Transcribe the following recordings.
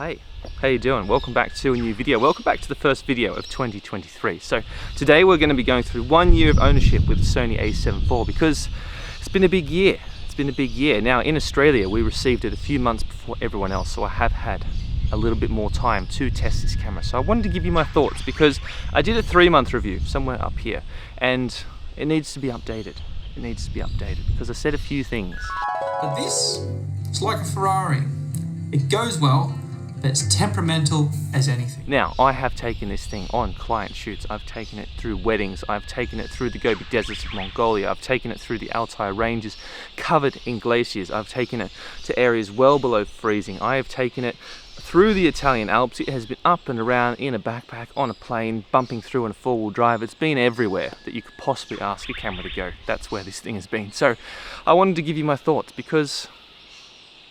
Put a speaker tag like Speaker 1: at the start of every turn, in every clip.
Speaker 1: Hey, how you doing? Welcome back to a new video. Welcome back to the first video of 2023. So today we're going to be going through 1 year of ownership with the Sony a7IV because it's been a big year. It's been a big year. Now in Australia we received it a few months before everyone else, so I have had a little bit more time to test this camera. So I wanted to give you my thoughts because I did a 3-month review somewhere up here and it needs to be updated. It needs to be updated because I said a few things.
Speaker 2: But this, it's like a Ferrari. It goes well, but it's temperamental as anything.
Speaker 1: Now, I have taken this thing on client shoots. I've taken it through weddings. I've taken it through the Gobi Deserts of Mongolia. I've taken it through the Altai Ranges covered in glaciers. I've taken it to areas well below freezing. I have taken it through the Italian Alps. It has been up and around in a backpack, on a plane, bumping through in a 4-wheel drive. It's been everywhere that you could possibly ask a camera to go. That's where this thing has been. So I wanted to give you my thoughts because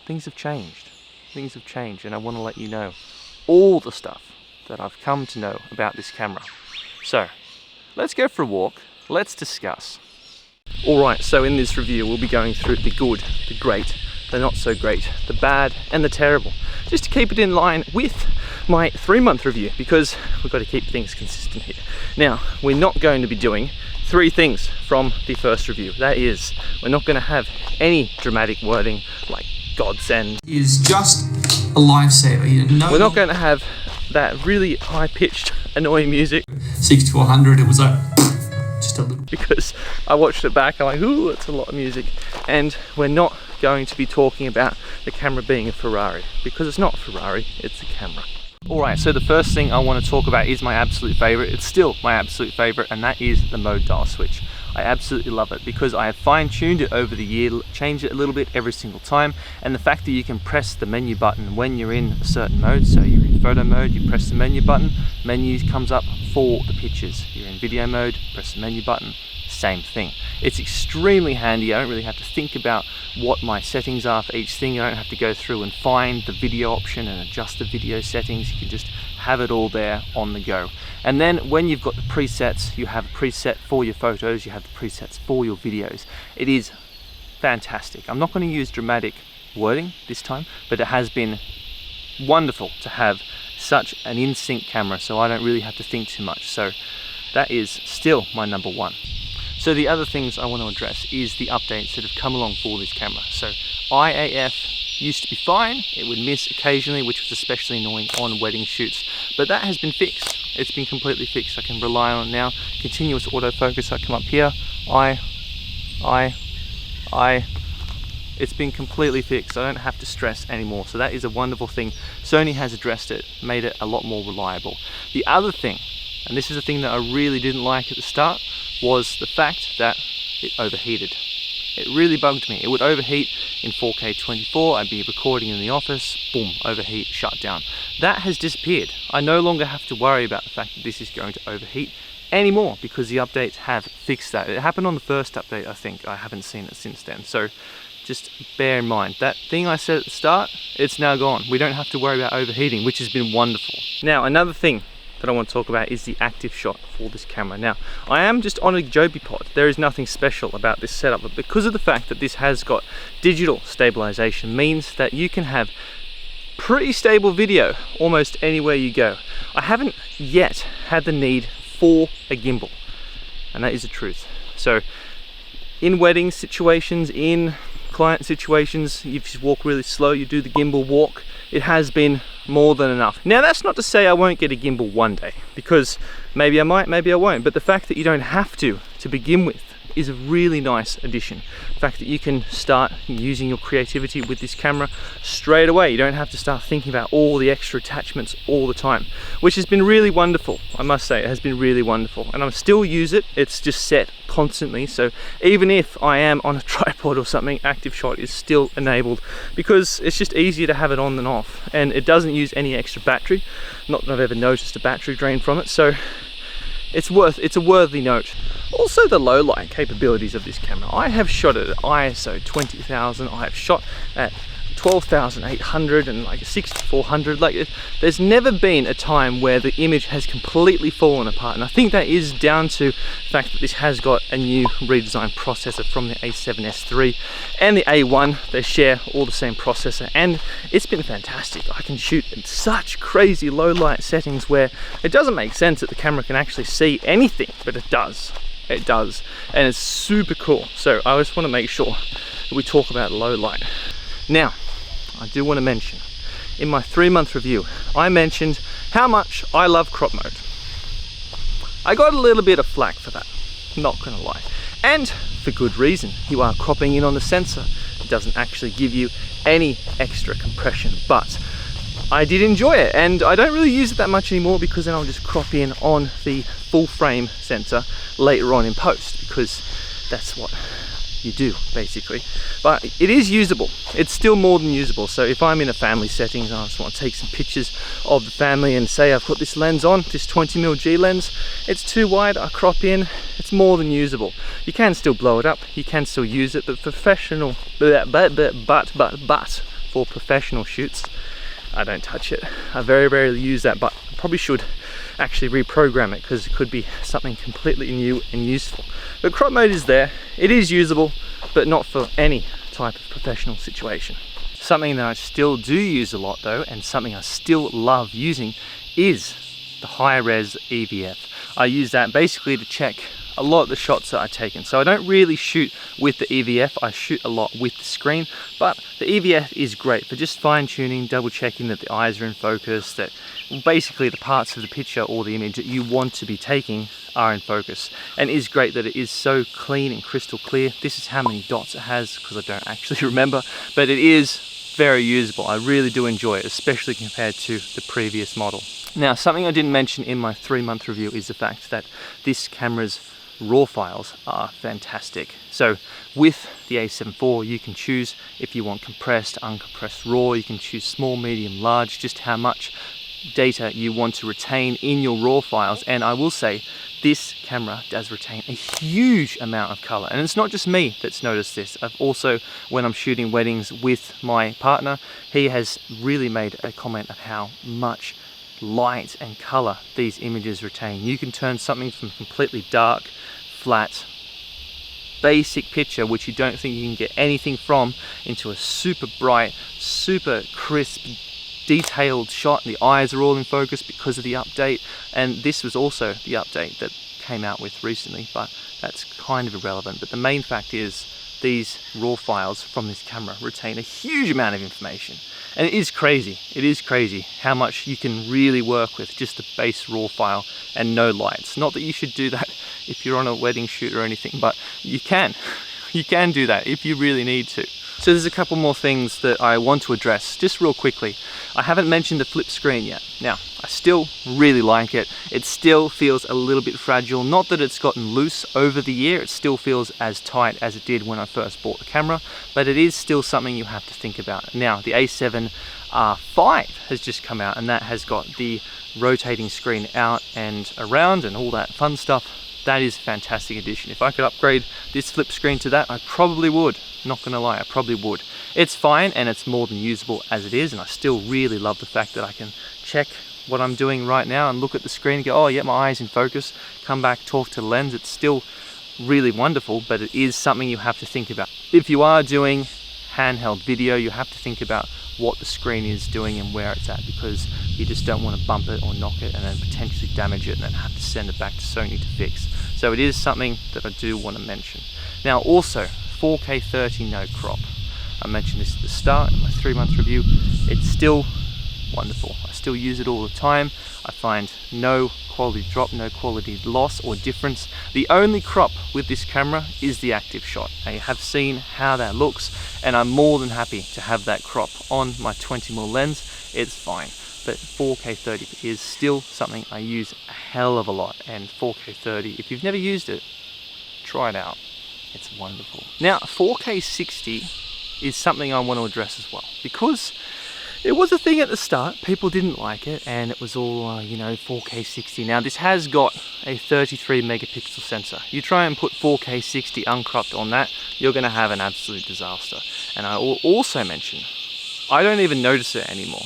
Speaker 1: things have changed. Things have changed and I want to let you know all the stuff that I've come to know about this camera. So let's go for a walk, let's discuss. Alright, so in this review we'll be going through the good, the great, the not so great, the bad and the terrible, just to keep it in line with my 3-month review because we've got to keep things consistent here. Now, we're not going to be doing 3 things from the first review. That is, we're not going to have any dramatic wording like godsend.
Speaker 2: Is just a lifesaver.
Speaker 1: We're not going to have that really high-pitched, annoying music.
Speaker 2: 60 to 100, it was like just a little.
Speaker 1: Because I watched it back, I'm like, ooh, it's a lot of music. And we're not going to be talking about the camera being a Ferrari because it's not a Ferrari, it's a camera. Alright, so the first thing I want to talk about is my absolute favorite. It's still my absolute favorite, and that is the mode dial switch. I absolutely love it because I have fine-tuned it over the year, changed it a little bit every single time, and the fact that you can press the menu button when you're in a certain mode, so you're in photo mode, you press the menu button, menu comes up for the pictures. You're in video mode, press the menu button, same thing. It's extremely handy. I don't really have to think about what my settings are for each thing. I don't have to go through and find the video option and adjust the video settings. You can just have it all there on the go. And then when you've got the presets, you have a preset for your photos, you have the presets for your videos. It is fantastic. I'm not going to use dramatic wording this time, but it has been wonderful to have such an in-sync camera, so I don't really have to think too much. So that is still my number 1. So the other things I want to address is the updates that have come along for this camera. So IAF used to be fine, it would miss occasionally, which was especially annoying on wedding shoots, but that has been fixed. It's been completely fixed. I can rely on it now. Continuous autofocus, I come up here, it's been completely fixed. I don't have to stress anymore, so that is a wonderful thing. Sony has addressed it, made it a lot more reliable. The other thing, and this is the thing that I really didn't like at the start, was the fact that it overheated. It really bugged me. It would overheat in 4K 24, I'd be recording in the office, boom, overheat, shut down. That has disappeared. I no longer have to worry about the fact that this is going to overheat anymore because the updates have fixed that. It happened on the first update, I think. I haven't seen it since then. So just bear in mind, that thing I said at the start, it's now gone. We don't have to worry about overheating, which has been wonderful. Now, another thing that I want to talk about is the active shot for this camera. Now, I am just on a Joby pod. There is nothing special about this setup, but because of the fact that this has got digital stabilization, means that you can have pretty stable video almost anywhere you go. I haven't yet had the need for a gimbal, and that is the truth. So in wedding situations, in client situations, if you just walk really slow, you do the gimbal walk, it has been more than enough. Now that's not to say I won't get a gimbal one day, because maybe I might, maybe I won't, but the fact that you don't have to begin with is a really nice addition. The fact that you can start using your creativity with this camera straight away. You don't have to start thinking about all the extra attachments all the time, which has been really wonderful. I must say, it has been really wonderful, and I still use it. It's just set constantly, so even if I am on a tripod or something, active shot is still enabled because it's just easier to have it on than off, and it doesn't use any extra battery. Not that I've ever noticed a battery drain from it, so it's a worthy note. Also the low light capabilities of this camera. I have shot it at ISO 20,000, I have shot at 12,800 and like a 6400. Like, there's never been a time where the image has completely fallen apart, and I think that is down to the fact that this has got a new redesigned processor from the a7S3 and the A1. They share all the same processor, and it's been fantastic. I can shoot in such crazy low light settings where it doesn't make sense that the camera can actually see anything, but it does. It does, and it's super cool. So I just want to make sure that we talk about low light. Now, I do want to mention, in my 3-month review, I mentioned how much I love crop mode. I got a little bit of flack for that, not gonna lie. And for good reason. You are cropping in on the sensor. It doesn't actually give you any extra compression, but I did enjoy it, and I don't really use it that much anymore because then I'll just crop in on the full frame sensor later on in post, because that's what you do basically. But it is usable. It's still more than usable. So if I'm in a family setting and I just want to take some pictures of the family, and say I've put this lens on, this 20mm G lens, it's too wide, I crop in, it's more than usable. You can still blow it up, you can still use it, but professional, but for professional shoots, I don't touch it. I very rarely use that, but I probably should actually reprogram it because it could be something completely new and useful. But crop mode is there, it is usable, but not for any type of professional situation. Something that I still do use a lot though, and something I still love using, is the high-res EVF. I use that basically to check a lot of the shots that I've taken. So I don't really shoot with the EVF, I shoot a lot with the screen, but the EVF is great for just fine-tuning, double checking that the eyes are in focus, that basically the parts of the picture or the image that you want to be taking are in focus. And it is great that it is so clean and crystal clear. This is how many dots it has, because I don't actually remember, but it is very usable. I really do enjoy it, especially compared to the previous model. Now, something I didn't mention in my 3-month review is the fact that this camera's raw files are fantastic. So with the a7IV, you can choose if you want compressed, uncompressed, raw. You can choose small, medium, large, just how much data you want to retain in your raw files. And I will say, this camera does retain a huge amount of color, and it's not just me that's noticed this. I've also, when I'm shooting weddings with my partner, he has really made a comment of how much light and color these images retain. You can turn something from completely dark, flat, basic picture, which you don't think you can get anything from, into a super bright, super crisp, detailed shot. The eyes are all in focus because of the update, and this was also the update that came out with recently, but that's kind of irrelevant. But the main fact is these raw files from this camera retain a huge amount of information, and it is crazy how much you can really work with just the base raw file and no lights. Not that you should do that if you're on a wedding shoot or anything, but you can do that if you really need to. So there's a couple more things that I want to address just real quickly. I haven't mentioned the flip screen yet. Now, I still really like it. It still feels a little bit fragile. Not that it's gotten loose over the year. It still feels as tight as it did when I first bought the camera, but it is still something you have to think about. Now, the a7IV has just come out, and that has got the rotating screen out and around and all that fun stuff. That is a fantastic addition. If I could upgrade this flip screen to that, I probably would. Not gonna lie, I probably would. It's fine, and it's more than usable as it is, and I still really love the fact that I can check what I'm doing right now and look at the screen and go, oh yeah, my eye's in focus, come back, talk to the lens. It's still really wonderful, but it is something you have to think about. If you are doing handheld video, you have to think about what the screen is doing and where it's at, because you just don't want to bump it or knock it and then potentially damage it and then have to send it back to Sony to fix. So it is something that I do want to mention. Now also, 4K 30 no crop. I mentioned this at the start in my 3-month review. It's still wonderful. I still use it all the time. I find no quality drop, no quality loss or difference. The only crop with this camera is the active shot. I have seen how that looks, and I'm more than happy to have that crop on my 20mm lens. It's fine. But 4K 30 is still something I use a hell of a lot, and 4K 30, if you've never used it, try it out. It's wonderful. Now, 4K 60 is something I want to address as well, because it was a thing at the start. People didn't like it, and it was all, you know, 4K 60. Now, this has got a 33 megapixel sensor. You try and put 4K 60 uncropped on that, you're going to have an absolute disaster. And I will also mention I don't even notice it anymore.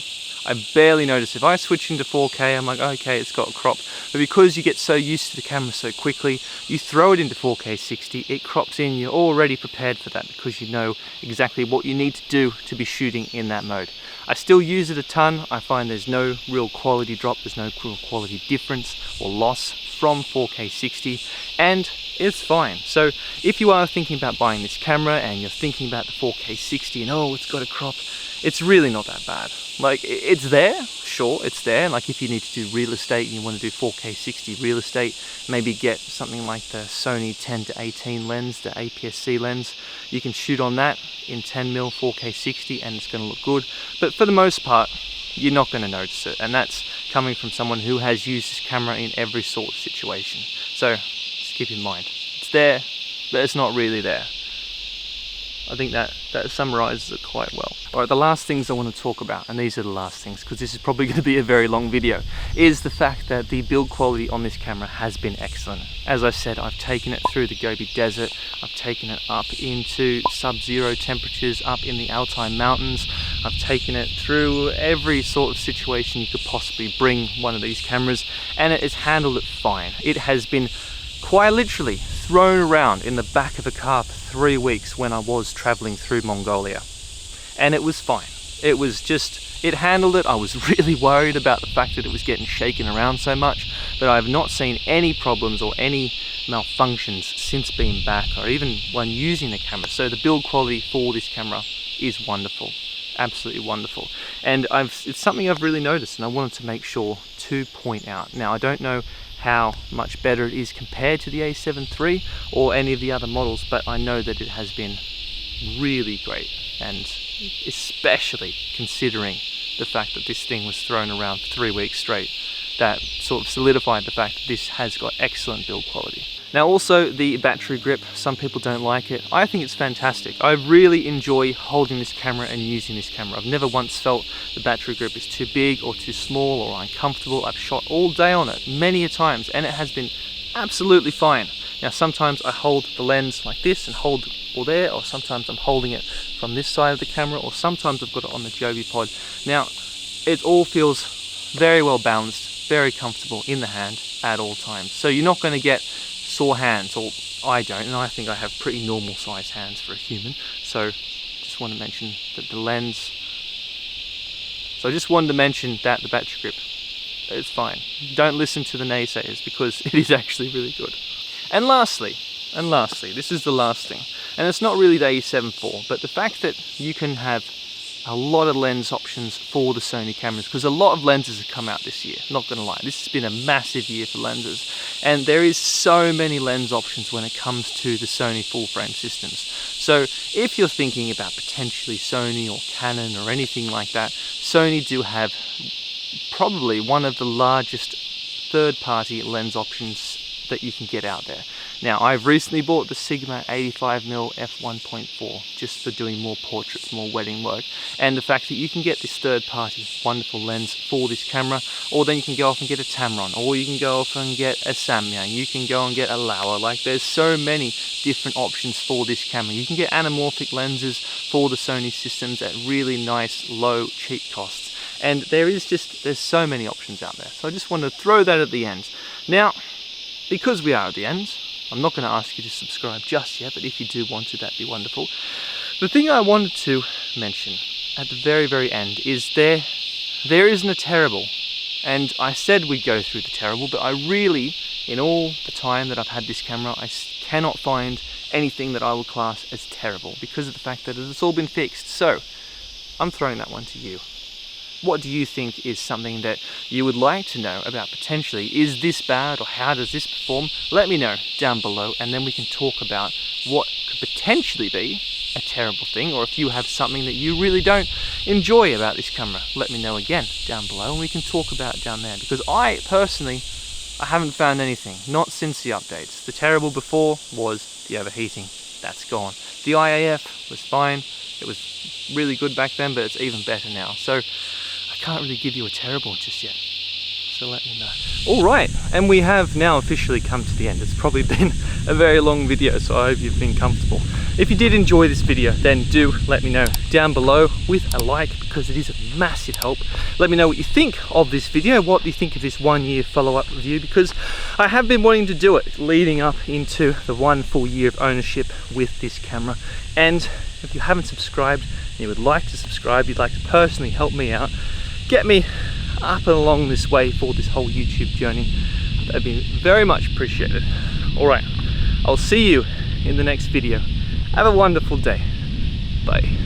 Speaker 1: I barely notice. If I switch into 4K, I'm like, okay, it's got a crop. But because you get so used to the camera so quickly, you throw it into 4K 60, it crops in, you're already prepared for that because you know exactly what you need to do to be shooting in that mode. I still use it a ton. I find there's no real quality drop, there's no real quality difference or loss from 4K 60, and it's fine. So if you are thinking about buying this camera and you're thinking about the 4K 60 and oh, it's got a crop, it's really not that bad. Like, it's there, sure, it's there. Like, if you need to do real estate and you want to do 4K 60 real estate, maybe get something like the Sony 10-18 lens, the APS-C lens. You can shoot on that in 10mm 4K 60 and it's going to look good. But for the most part, you're not going to notice it. And that's coming from someone who has used this camera in every sort of situation. So just keep in mind, it's there, but it's not really there. I think that summarizes it quite well. All right, the last things I want to talk about, and these are the last things because this is probably going to be a very long video, is the fact that the build quality on this camera has been excellent. As I said, I've taken it through the Gobi Desert, I've taken it up into sub-zero temperatures, up in the Altai Mountains, I've taken it through every sort of situation you could possibly bring one of these cameras, and it has handled it fine. It has been quite literally thrown around in the back of a car for 3 weeks when I was traveling through Mongolia, and it was fine. It was just, it handled it. I was really worried about the fact that it was getting shaken around so much, but I've not seen any problems or any malfunctions since being back or even when using the camera. So the build quality for this camera is wonderful, absolutely wonderful, and it's something I've really noticed and I wanted to make sure to point out. Now, I don't know how much better it is compared to the a7 III or any of the other models, but I know that it has been really great, and especially considering the fact that this thing was thrown around for 3 weeks straight, that sort of solidified the fact that this has got excellent build quality. Now, also the battery grip, some people don't like it. I think it's fantastic. I really enjoy holding this camera and using this camera. I've never once felt the battery grip is too big or too small or uncomfortable. I've shot all day on it many a times and it has been absolutely fine. Now, sometimes I hold the lens like this and hold or there, or sometimes I'm holding it from this side of the camera, or sometimes I've got it on the Joby Pod. Now, it all feels very well balanced, very comfortable in the hand at all times. So you're not going to get sore hands, or I don't, and I think I have pretty normal sized hands for a human. So just want to mention that the lens, so I just wanted to mention that the battery grip, it's fine. Don't listen to the naysayers because it is actually really good. And lastly, this is the last thing, and it's not really the a7 IV, but the fact that you can have a lot of lens options for the Sony cameras, because a lot of lenses have come out this year, not gonna lie. This has been a massive year for lenses, and there is so many lens options when it comes to the Sony full frame systems. So if you're thinking about potentially Sony or Canon or anything like that, Sony do have probably one of the largest third-party lens options that you can get out there. Now, I've recently bought the Sigma 85mm f1.4 just for doing more portraits, more wedding work, and the fact that you can get this third-party wonderful lens for this camera, or then you can go off and get a Tamron, or you can go off and get a Samyang, you can go and get a Laowa. Like, there's so many different options for this camera. You can get anamorphic lenses for the Sony systems at really nice, low, cheap costs, and there's so many options out there. So I just wanted to throw that at the end. Now, because we are at the end, I'm not going to ask you to subscribe just yet, but if you do want to, that'd be wonderful. The thing I wanted to mention at the very, very end is there isn't a terrible, and I said we'd go through the terrible, but I really, in all the time that I've had this camera, I cannot find anything that I would class as terrible because of the fact that it's all been fixed. So I'm throwing that one to you. What do you think is something that you would like to know about potentially? Is this bad, or how does this perform? Let me know down below, and then we can talk about what could potentially be a terrible thing, or if you have something that you really don't enjoy about this camera, let me know again down below and we can talk about it down there, because I personally, I haven't found anything, not since the updates. The terrible before was the overheating, that's gone. The IAF was fine, it was really good back then, but it's even better now. So I can't really give you a terrible just yet, so let me know. Alright, and we have now officially come to the end. It's probably been a very long video, so I hope you've been comfortable. If you did enjoy this video, then do let me know down below with a like, because it is a massive help. Let me know what you think of this video. What do you think of this 1 year follow-up review? Because I have been wanting to do it leading up into the 1 full year of ownership with this camera. And if you haven't subscribed and you would like to subscribe, you'd like to personally help me out, get me up and along this way for this whole YouTube journey, that'd be very much appreciated. All right, I'll see you in the next video. Have a wonderful day. Bye.